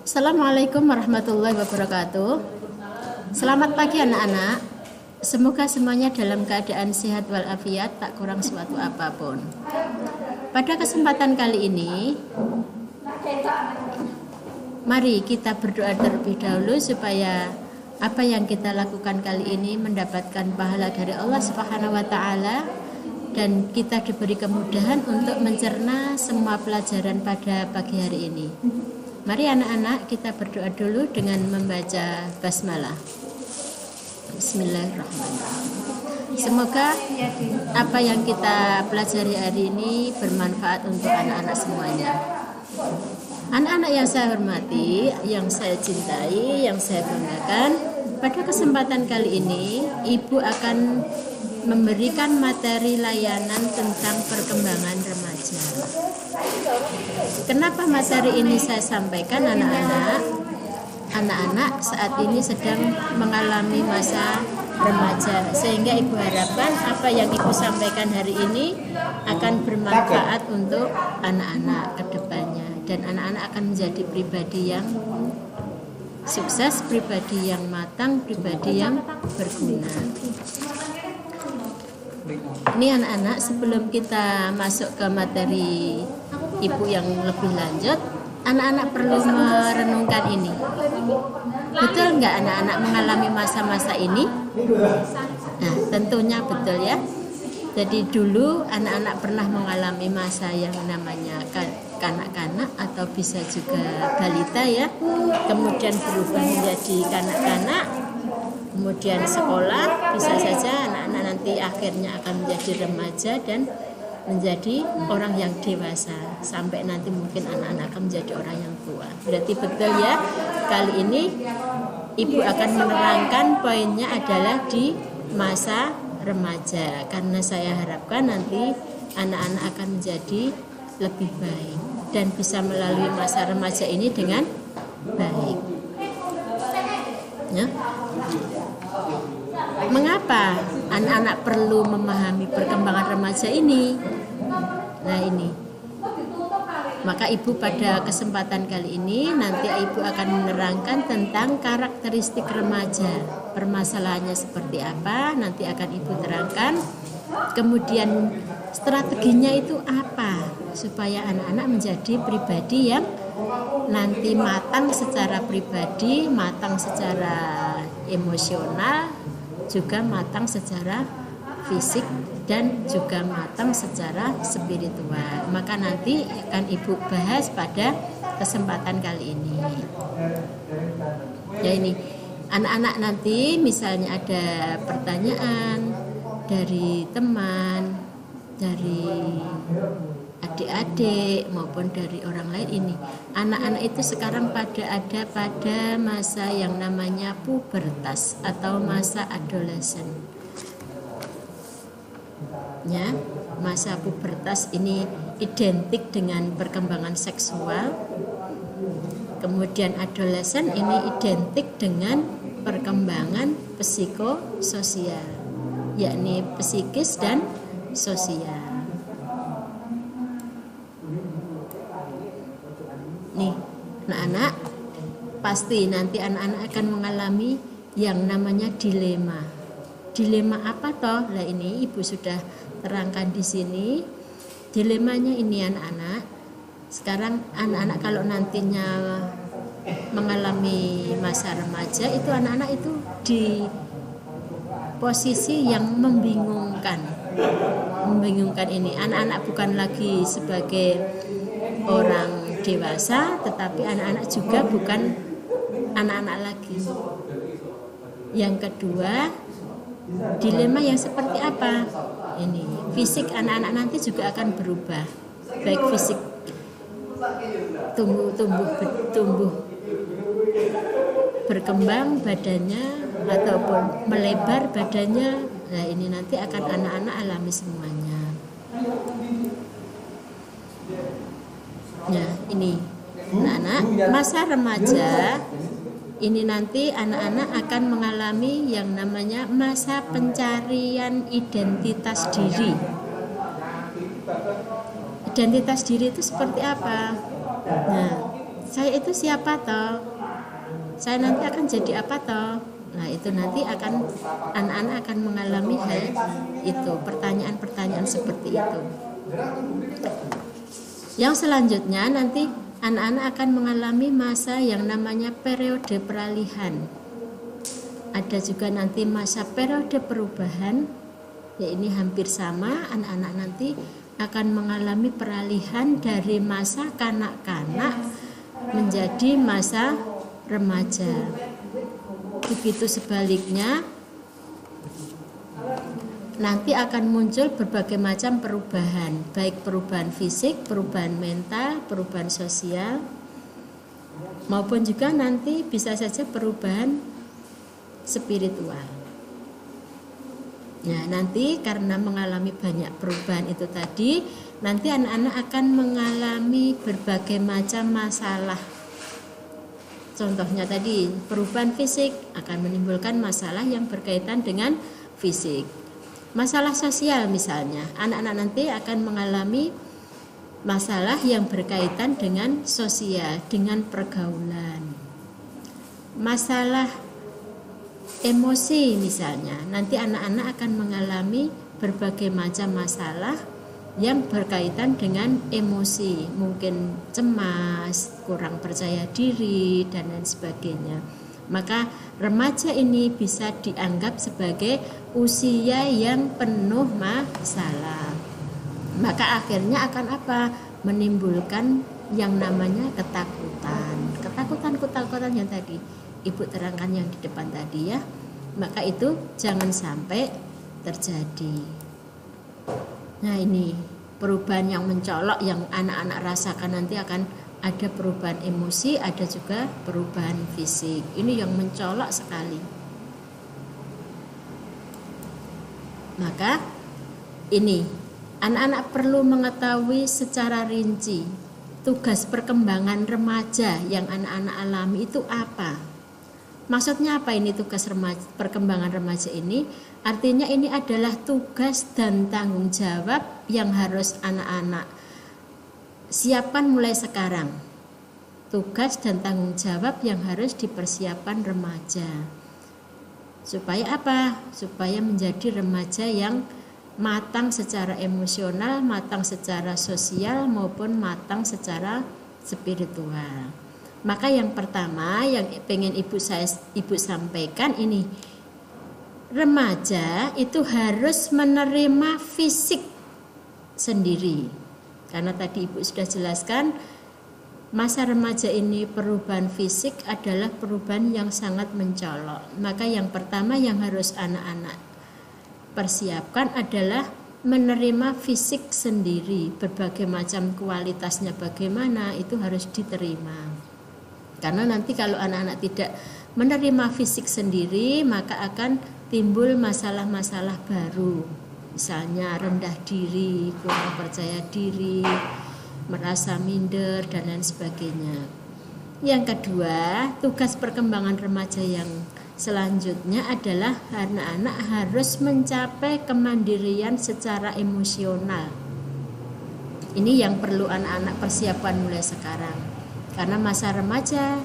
Assalamualaikum warahmatullahi wabarakatuh. Selamat pagi anak-anak. Semoga semuanya dalam keadaan sehat walafiat, tak kurang suatu apapun. Pada kesempatan kali ini, mari kita berdoa terlebih dahulu supaya apa yang kita lakukan kali ini mendapatkan pahala dari Allah Subhanahu wa taala dan kita diberi kemudahan untuk mencerna semua pelajaran pada pagi hari ini. Mari anak-anak kita berdoa dulu dengan membaca basmalah. Bismillahirrahmanirrahim. Semoga apa yang kita pelajari hari ini bermanfaat untuk anak-anak semuanya. Anak-anak yang saya hormati, yang saya cintai, yang saya banggakan, pada kesempatan kali ini Ibu akan memberikan materi layanan tentang perkembangan remaja. Kenapa materi ini saya sampaikan anak-anak? Anak-anak saat ini sedang mengalami masa remaja, sehingga Ibu harapkan apa yang Ibu sampaikan hari ini akan bermanfaat untuk anak-anak ke depannya, dan anak-anak akan menjadi pribadi yang sukses, pribadi yang matang, pribadi yang berguna. Ini anak-anak, sebelum kita masuk ke materi Ibu yang lebih lanjut, anak-anak perlu merenungkan ini. Betul nggak anak-anak mengalami masa-masa ini? Nah, tentunya betul ya. Jadi dulu anak-anak pernah mengalami masa yang namanya kanak-kanak atau bisa juga balita ya. Kemudian berubah menjadi kanak-kanak, kemudian sekolah, bisa saja anak-anak nanti akhirnya akan menjadi remaja dan menjadi orang yang dewasa, sampai nanti mungkin anak-anak akan menjadi orang yang tua. Berarti betul ya, kali ini Ibu akan menerangkan poinnya adalah di masa remaja, karena saya harapkan nanti anak-anak akan menjadi lebih baik dan bisa melalui masa remaja ini dengan baik ya. Mengapa anak-anak perlu memahami perkembangan remaja ini? Nah ini, maka Ibu pada kesempatan kali ini nanti Ibu akan menerangkan tentang karakteristik remaja, permasalahannya seperti apa, nanti akan Ibu terangkan. Kemudian strateginya itu apa supaya anak-anak menjadi pribadi yang nanti matang secara pribadi, matang secara emosional, juga matang secara fisik dan juga matang secara spiritual. Maka nanti akan Ibu bahas pada kesempatan kali ini. Ya ini, anak-anak nanti misalnya ada pertanyaan dari teman, dari adik-adik maupun dari orang lain ini. Anak-anak itu sekarang ada pada masa yang namanya pubertas atau masa adolesen. Ya, masa pubertas ini identik dengan perkembangan seksual. Kemudian adolesen ini identik dengan perkembangan psikososial, yakni psikis dan sosial. Nih, anak-anak pasti nanti anak-anak akan mengalami yang namanya dilema. Dilema apa toh? Lah ini Ibu sudah terangkan di sini. Dilemanya ini anak-anak. Sekarang anak-anak kalau nantinya mengalami masa remaja itu anak-anak itu di posisi yang membingungkan. Membingungkan ini. Anak-anak bukan lagi sebagai orang dewasa, tetapi anak-anak juga bukan anak-anak lagi. Yang kedua, dilema yang seperti apa? Ini fisik anak-anak nanti juga akan berubah, baik fisik tumbuh berkembang badannya ataupun melebar badannya. Nah ini nanti akan anak-anak alami semuanya. Nah ini anak-anak masa remaja ini nanti anak-anak akan mengalami yang namanya masa pencarian identitas diri. Identitas diri itu seperti apa? Nah, saya itu siapa toh? Saya nanti akan jadi apa toh? Nah, itu nanti anak-anak akan mengalami hal itu, pertanyaan-pertanyaan seperti itu. Yang selanjutnya nanti anak-anak akan mengalami masa yang namanya periode peralihan. Ada juga nanti masa periode perubahan, ya ini hampir sama, anak-anak nanti akan mengalami peralihan dari masa kanak-kanak menjadi masa remaja. Begitu sebaliknya, nanti akan muncul berbagai macam perubahan, baik perubahan fisik, perubahan mental, perubahan sosial, maupun juga nanti bisa saja perubahan spiritual. Nah, nanti karena mengalami banyak perubahan itu tadi, nanti anak-anak akan mengalami berbagai macam masalah. Contohnya tadi, perubahan fisik akan menimbulkan masalah yang berkaitan dengan fisik. Masalah sosial misalnya, anak-anak nanti akan mengalami masalah yang berkaitan dengan sosial, dengan pergaulan. Masalah emosi misalnya, nanti anak-anak akan mengalami berbagai macam masalah yang berkaitan dengan emosi, mungkin cemas, kurang percaya diri, dan lain sebagainya. Maka remaja ini bisa dianggap sebagai usia yang penuh masalah. Maka akhirnya akan apa? Menimbulkan yang namanya ketakutan. Ketakutan yang tadi Ibu terangkan yang di depan tadi ya. Maka itu jangan sampai terjadi. Nah, ini perubahan yang mencolok yang anak-anak rasakan, nanti akan ada perubahan emosi, ada juga perubahan fisik. Ini yang mencolok sekali. Maka ini anak-anak perlu mengetahui secara rinci tugas perkembangan remaja yang anak-anak alami itu apa. Maksudnya apa ini tugas perkembangan remaja ini? Artinya ini adalah tugas dan tanggung jawab yang harus anak-anak siapkan mulai sekarang. Tugas dan tanggung jawab yang harus dipersiapkan remaja. Supaya apa? Supaya menjadi remaja yang matang secara emosional, matang secara sosial, maupun matang secara spiritual. Maka yang pertama yang pengen ibu sampaikan ini, remaja itu harus menerima fisik sendiri. Karena tadi ibu sudah jelaskan, masa remaja ini perubahan fisik adalah perubahan yang sangat mencolok. Maka yang pertama yang harus anak-anak persiapkan adalah menerima fisik sendiri. Berbagai macam kualitasnya bagaimana itu harus diterima. Karena nanti kalau anak-anak tidak menerima fisik sendiri, maka akan timbul masalah-masalah baru. Misalnya rendah diri, kurang percaya diri, merasa minder, dan lain sebagainya. Yang kedua, tugas perkembangan remaja yang selanjutnya adalah anak-anak harus mencapai kemandirian secara emosional. Ini yang perlu anak-anak persiapan mulai sekarang. Karena masa remaja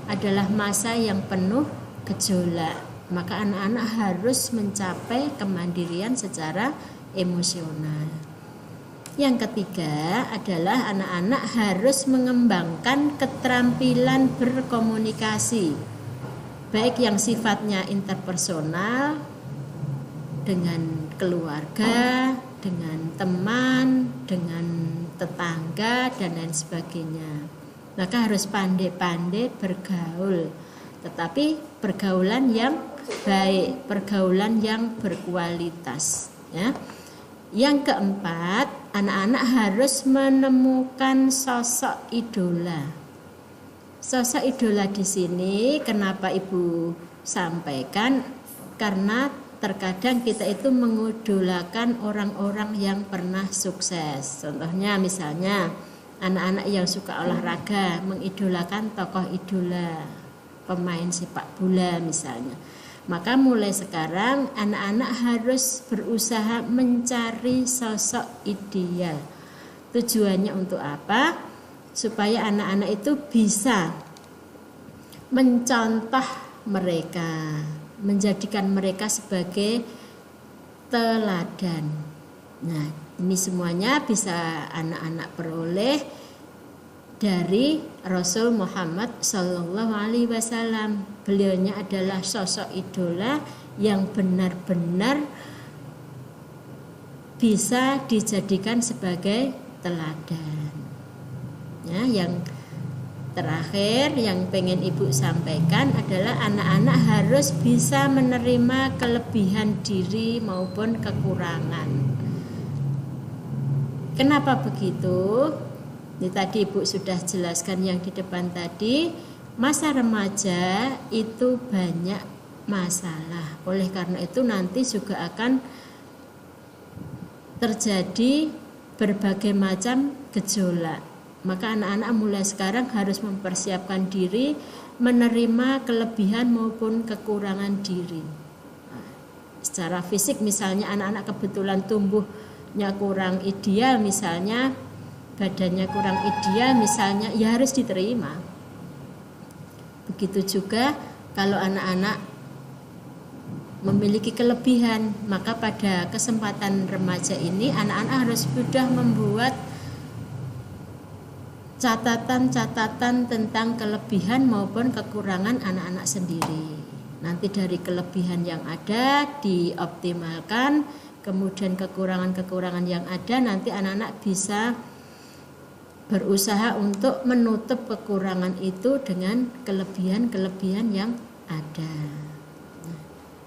adalah masa yang penuh gejolak. Maka anak-anak harus mencapai kemandirian secara emosional. Yang ketiga adalah anak-anak harus mengembangkan keterampilan berkomunikasi. Baik yang sifatnya interpersonal, dengan keluarga, dengan teman, dengan tetangga, dan lain sebagainya. Maka harus pandai-pandai bergaul, tetapi pergaulan yang baik, pergaulan yang berkualitas ya. Yang keempat, anak-anak harus menemukan sosok idola. Sosok idola di sini kenapa ibu sampaikan? Karena terkadang kita itu mengidolakan orang-orang yang pernah sukses. Contohnya misalnya anak-anak yang suka olahraga mengidolakan tokoh idola, pemain sepak bola misalnya. Maka mulai sekarang anak-anak harus berusaha mencari sosok ideal. Tujuannya untuk apa? supaya anak-anak itu bisa mencontoh mereka, menjadikan mereka sebagai teladan. Nah, ini semuanya bisa anak-anak peroleh dari Rasul Muhammad Sallallahu Alaihi Wasallam. Beliaunya adalah sosok idola yang benar-benar bisa dijadikan sebagai teladan. Ya, yang terakhir yang pengen Ibu sampaikan adalah anak-anak harus bisa menerima kelebihan diri maupun kekurangan. Kenapa begitu? Ini tadi Ibu sudah jelaskan yang di depan tadi, masa remaja itu banyak masalah. Oleh karena itu nanti juga akan terjadi berbagai macam gejolak. Maka anak-anak mulai sekarang harus mempersiapkan diri menerima kelebihan maupun kekurangan diri. Secara fisik misalnya anak-anak kebetulan tumbuhnya kurang ideal, misalnya badannya kurang ideal misalnya, ya harus diterima. Begitu juga kalau anak-anak memiliki kelebihan, maka pada kesempatan remaja ini anak-anak harus sudah membuat catatan-catatan tentang kelebihan maupun kekurangan anak-anak sendiri. Nanti dari kelebihan yang ada dioptimalkan, kemudian kekurangan-kekurangan yang ada nanti anak-anak bisa berusaha untuk menutup kekurangan itu dengan kelebihan-kelebihan yang ada.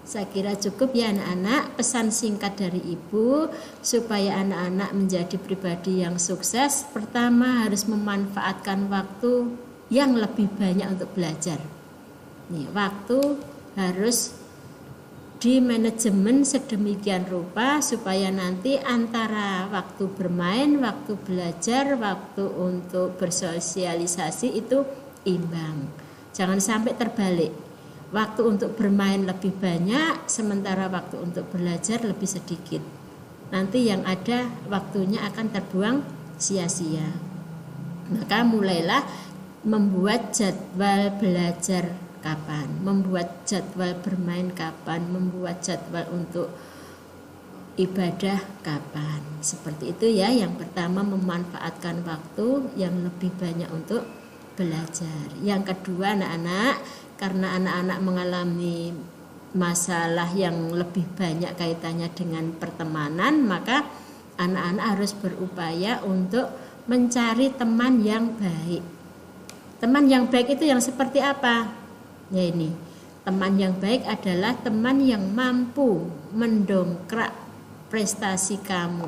Saya kira cukup ya anak-anak, pesan singkat dari Ibu supaya anak-anak menjadi pribadi yang sukses. Pertama, harus memanfaatkan waktu yang lebih banyak untuk belajar. Nih, waktu harus di manajemen sedemikian rupa supaya nanti antara waktu bermain, waktu belajar, waktu untuk bersosialisasi itu imbang. Jangan sampai terbalik. Waktu untuk bermain lebih banyak, sementara waktu untuk belajar lebih sedikit. Nanti yang ada waktunya akan terbuang sia-sia. Maka mulailah membuat jadwal belajar kapan, membuat jadwal bermain kapan, membuat jadwal untuk ibadah kapan. Seperti itu ya. Yang pertama, memanfaatkan waktu yang lebih banyak untuk belajar. Yang kedua, anak-anak, karena anak-anak mengalami masalah yang lebih banyak kaitannya dengan pertemanan, maka anak-anak harus berupaya untuk mencari teman yang baik. Teman yang baik itu yang seperti apa? Ya ini, teman yang baik adalah teman yang mampu mendongkrak prestasi kamu.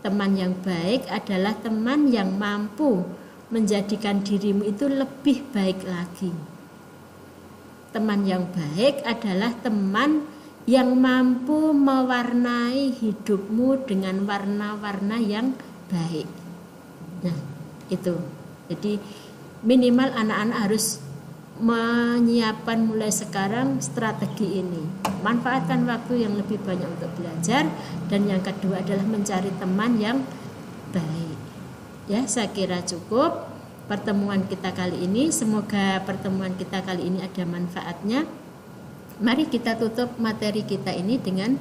Teman yang baik adalah teman yang mampu menjadikan dirimu itu lebih baik lagi. Teman yang baik adalah teman yang mampu mewarnai hidupmu dengan warna-warna yang baik. Nah, itu. Jadi minimal anak-anak harus menyiapkan mulai sekarang strategi ini. Manfaatkan waktu yang lebih banyak untuk belajar, dan yang kedua adalah mencari teman yang baik. Ya, saya kira cukup pertemuan kita kali ini. Semoga pertemuan kita kali ini ada manfaatnya. Mari kita tutup materi kita ini dengan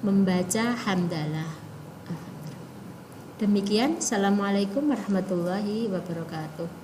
membaca hamdalah. Demikian, assalamualaikum warahmatullahi wabarakatuh.